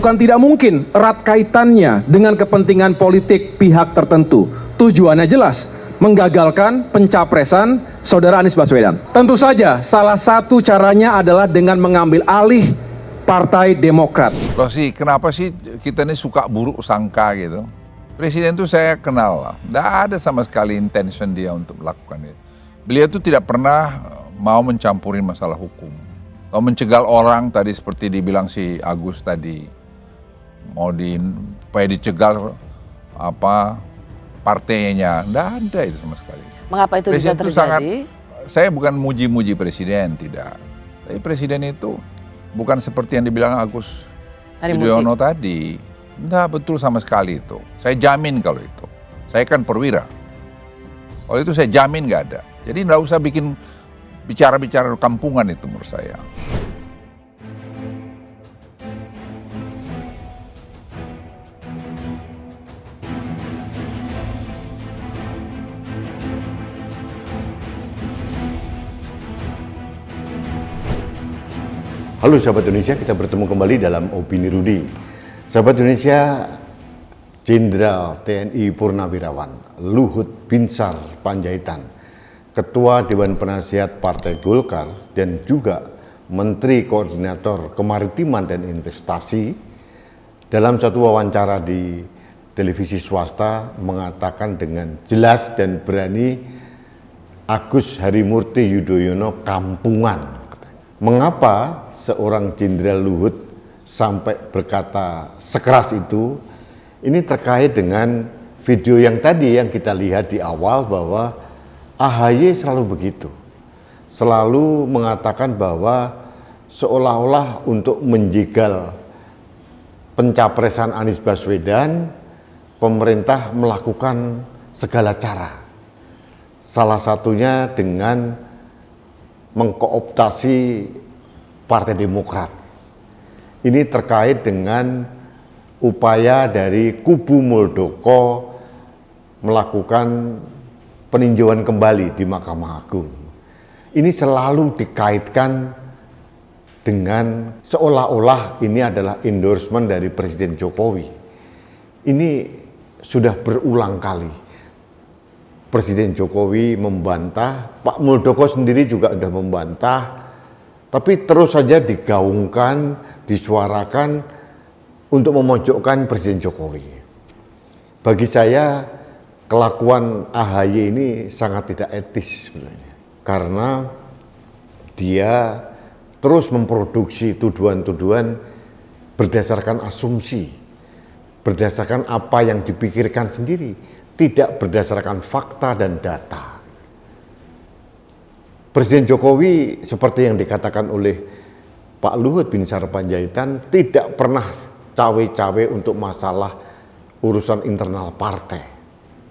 Bukan tidak mungkin erat kaitannya dengan kepentingan politik pihak tertentu. Tujuannya jelas, menggagalkan pencapresan Saudara Anies Baswedan. Tentu saja salah satu caranya adalah dengan mengambil alih Partai Demokrat. Loh sih, kenapa sih kita ini suka buruk sangka gitu? Presiden itu saya kenal lah, tidak ada sama sekali intention dia untuk melakukan itu. Beliau itu tidak pernah mau mencampuri masalah hukum. Atau mencegal orang tadi seperti dibilang si Agus tadi. Mau supaya dicegal partainya, tidak ada itu sama sekali. Mengapa itu Presiden bisa itu terjadi? Saya bukan muji-muji presiden, tidak. Tapi presiden itu bukan seperti yang dibilang Agus Yudhoyono tadi. Tidak betul sama sekali itu. Saya jamin kalau itu. Saya kan perwira. Kalau itu saya jamin nggak ada. Jadi nggak usah bikin bicara-bicara kampungan itu menurut saya. Halo sahabat Indonesia, kita bertemu kembali dalam Opini Rudi. Sahabat Indonesia, Jenderal TNI Purnawirawan Luhut Binsar Panjaitan, Ketua Dewan Penasihat Partai Golkar dan juga Menteri Koordinator Kemaritiman dan Investasi, dalam satu wawancara di televisi swasta mengatakan dengan jelas dan berani Agus Harimurti Yudhoyono kampungan. Mengapa seorang Jenderal Luhut sampai berkata sekeras itu? Ini terkait dengan video yang tadi yang kita lihat di awal bahwa AHY selalu begitu. Selalu mengatakan bahwa seolah-olah untuk menjegal pencapresan Anies Baswedan, pemerintah melakukan segala cara. Salah satunya dengan mengkooptasi Partai Demokrat. Ini terkait dengan upaya dari kubu Muldoko melakukan peninjauan kembali di Mahkamah Agung. Ini selalu dikaitkan dengan seolah-olah ini adalah endorsement dari Presiden Jokowi. Ini sudah berulang kali. Presiden Jokowi membantah, Pak Muldoko sendiri juga sudah membantah, tapi terus saja digaungkan, disuarakan untuk memojokkan Presiden Jokowi. Bagi saya, kelakuan AHY ini sangat tidak etis sebenarnya, karena dia terus memproduksi tuduhan-tuduhan berdasarkan asumsi, berdasarkan apa yang dipikirkan sendiri, tidak berdasarkan fakta dan data. Presiden Jokowi seperti yang dikatakan oleh Pak Luhut Binsar Panjaitan tidak pernah cawe-cawe untuk masalah urusan internal partai.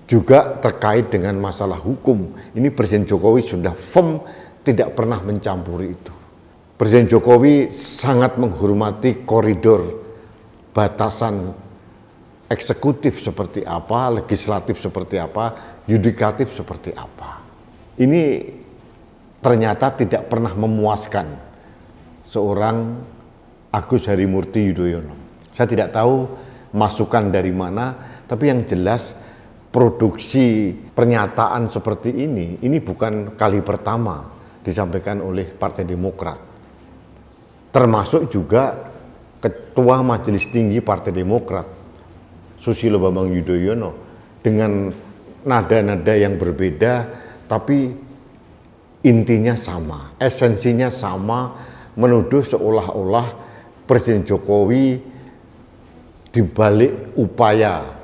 Juga terkait dengan masalah hukum. Ini Presiden Jokowi sudah firm tidak pernah mencampuri itu. Presiden Jokowi sangat menghormati koridor batasan eksekutif seperti apa, legislatif seperti apa, yudikatif seperti apa. Ini ternyata tidak pernah memuaskan seorang Agus Harimurti Yudhoyono. Saya tidak tahu masukan dari mana, tapi yang jelas produksi pernyataan seperti ini bukan kali pertama disampaikan oleh Partai Demokrat. Termasuk juga Ketua Majelis Tinggi Partai Demokrat, Susilo Bambang Yudhoyono, dengan nada-nada yang berbeda, tapi intinya sama, esensinya sama, menuduh seolah-olah Presiden Jokowi dibalik upaya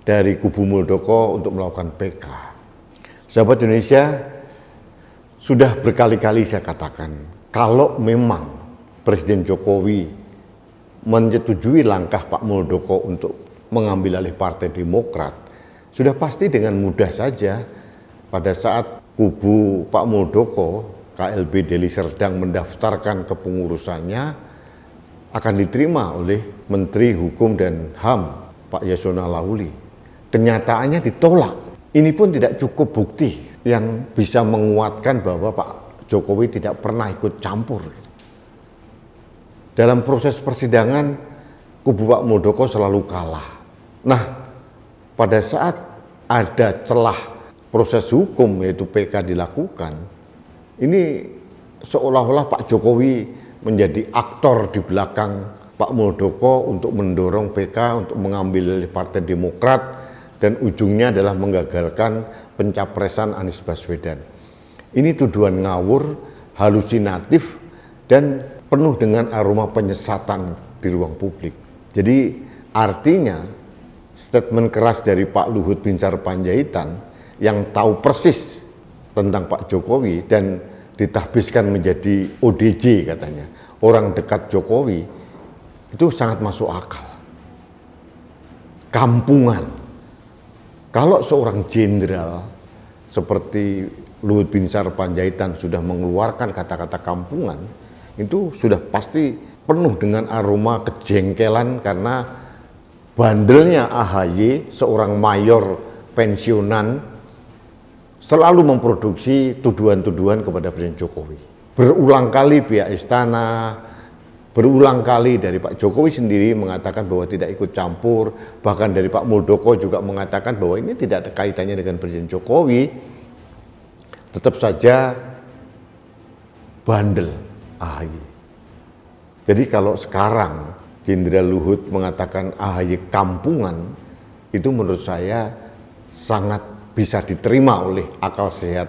dari kubu Muldoko untuk melakukan PK. Sahabat Indonesia, sudah berkali-kali saya katakan, kalau memang Presiden Jokowi menyetujui langkah Pak Muldoko untuk mengambil alih Partai Demokrat, sudah pasti dengan mudah saja pada saat kubu Pak Muldoko, KLB Deli Serdang mendaftarkan kepengurusannya, akan diterima oleh Menteri Hukum dan HAM, Pak Yasona Lawli. Kenyataannya ditolak. Ini pun tidak cukup bukti yang bisa menguatkan bahwa Pak Jokowi tidak pernah ikut campur. Dalam proses persidangan, kubu Pak Muldoko selalu kalah. Nah, pada saat ada celah proses hukum yaitu PK dilakukan, ini seolah-olah Pak Jokowi menjadi aktor di belakang Pak Muldoko untuk mendorong PK untuk mengambil Partai Demokrat dan ujungnya adalah menggagalkan pencapresan Anies Baswedan. Ini tuduhan ngawur, halusinatif, dan penuh dengan aroma penyesatan di ruang publik. Jadi artinya statement keras dari Pak Luhut Binsar Panjaitan yang tahu persis tentang Pak Jokowi dan ditahbiskan menjadi ODJ katanya, orang dekat Jokowi, itu sangat masuk akal. Kampungan. Kalau seorang jenderal seperti Luhut Binsar Panjaitan sudah mengeluarkan kata-kata kampungan, itu sudah pasti penuh dengan aroma kejengkelan karena bandelnya AHY, seorang mayor pensiunan, selalu memproduksi tuduhan-tuduhan kepada Presiden Jokowi. Berulang kali pihak istana, berulang kali dari Pak Jokowi sendiri mengatakan bahwa tidak ikut campur, bahkan dari Pak Muldoko juga mengatakan bahwa ini tidak ada kaitannya dengan Presiden Jokowi. Tetap saja bandel AHY. Jadi kalau sekarang Jenderal Luhut mengatakan AHY kampungan, itu menurut saya sangat bisa diterima oleh akal sehat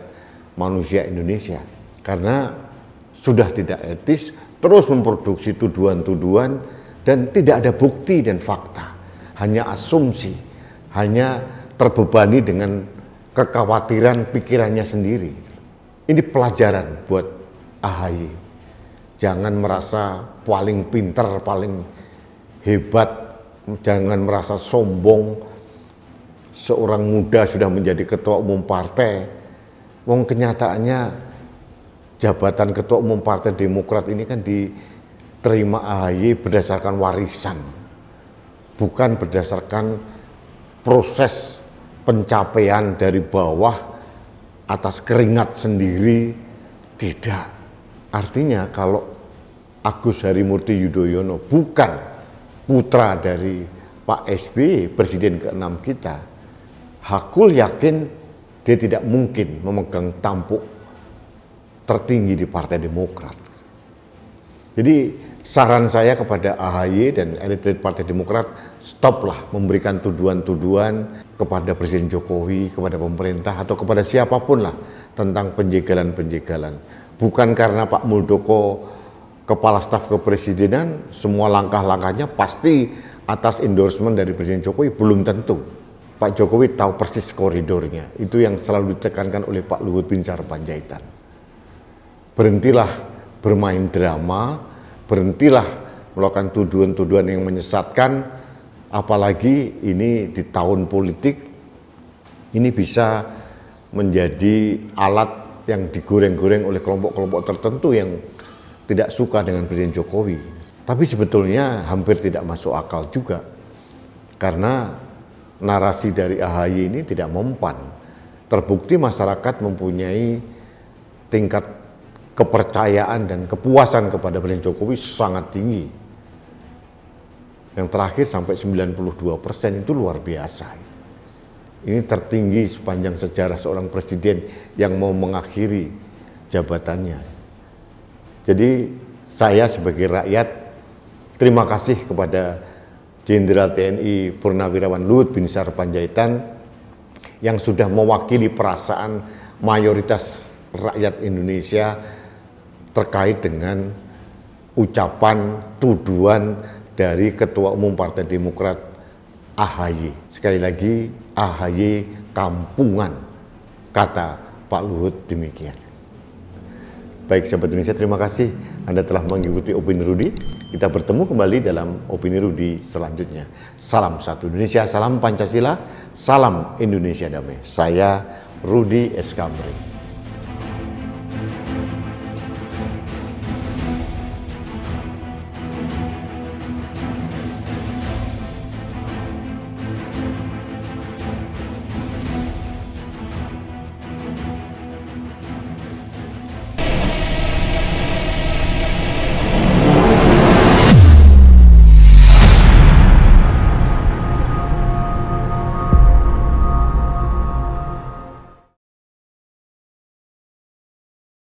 manusia Indonesia. Karena sudah tidak etis terus memproduksi tuduhan-tuduhan dan tidak ada bukti dan fakta. Hanya asumsi, hanya terbebani dengan kekhawatiran pikirannya sendiri. Ini pelajaran buat AHY. Jangan merasa paling pinter, paling hebat, jangan merasa sombong. Seorang muda sudah menjadi ketua umum partai. Wong kenyataannya jabatan ketua umum Partai Demokrat ini kan diterima AHY berdasarkan warisan, bukan berdasarkan proses pencapaian dari bawah atas keringat sendiri, tidak. Artinya kalau Agus Harimurti Yudhoyono bukan putra dari Pak SBY, Presiden ke-6 kita, Hakul yakin dia tidak mungkin memegang tampuk tertinggi di Partai Demokrat. Jadi saran saya kepada AHY dan elit Partai Demokrat, stoplah memberikan tuduhan-tuduhan kepada Presiden Jokowi, kepada pemerintah, atau kepada siapapun lah tentang penjagalan-penjagalan. Bukan karena Pak Muldoko Kepala Staf Kepresidenan, semua langkah-langkahnya pasti atas endorsement dari Presiden Jokowi, belum tentu. Pak Jokowi tahu persis koridornya. Itu yang selalu ditekankan oleh Pak Luhut Binsar Panjaitan. Berhentilah bermain drama, berhentilah melakukan tuduhan-tuduhan yang menyesatkan, apalagi ini di tahun politik, ini bisa menjadi alat yang digoreng-goreng oleh kelompok-kelompok tertentu yang tidak suka dengan Presiden Jokowi. Tapi sebetulnya hampir tidak masuk akal juga, karena narasi dari AHY ini tidak mempan. Terbukti masyarakat mempunyai tingkat kepercayaan dan kepuasan kepada Presiden Jokowi sangat tinggi. Yang terakhir sampai 92% itu luar biasa. Ini tertinggi sepanjang sejarah seorang presiden yang mau mengakhiri jabatannya. Jadi saya sebagai rakyat terima kasih kepada Jenderal TNI Purnawirawan Luhut Binsar Panjaitan yang sudah mewakili perasaan mayoritas rakyat Indonesia terkait dengan ucapan tuduhan dari Ketua Umum Partai Demokrat AHY. Sekali lagi, AHY kampungan, kata Pak Luhut demikian. Baik sahabat Indonesia, terima kasih Anda telah mengikuti Opini Rudi. Kita bertemu kembali dalam Opini Rudi selanjutnya. Salam satu Indonesia, salam Pancasila, salam Indonesia damai. Saya Rudi S. Kamri.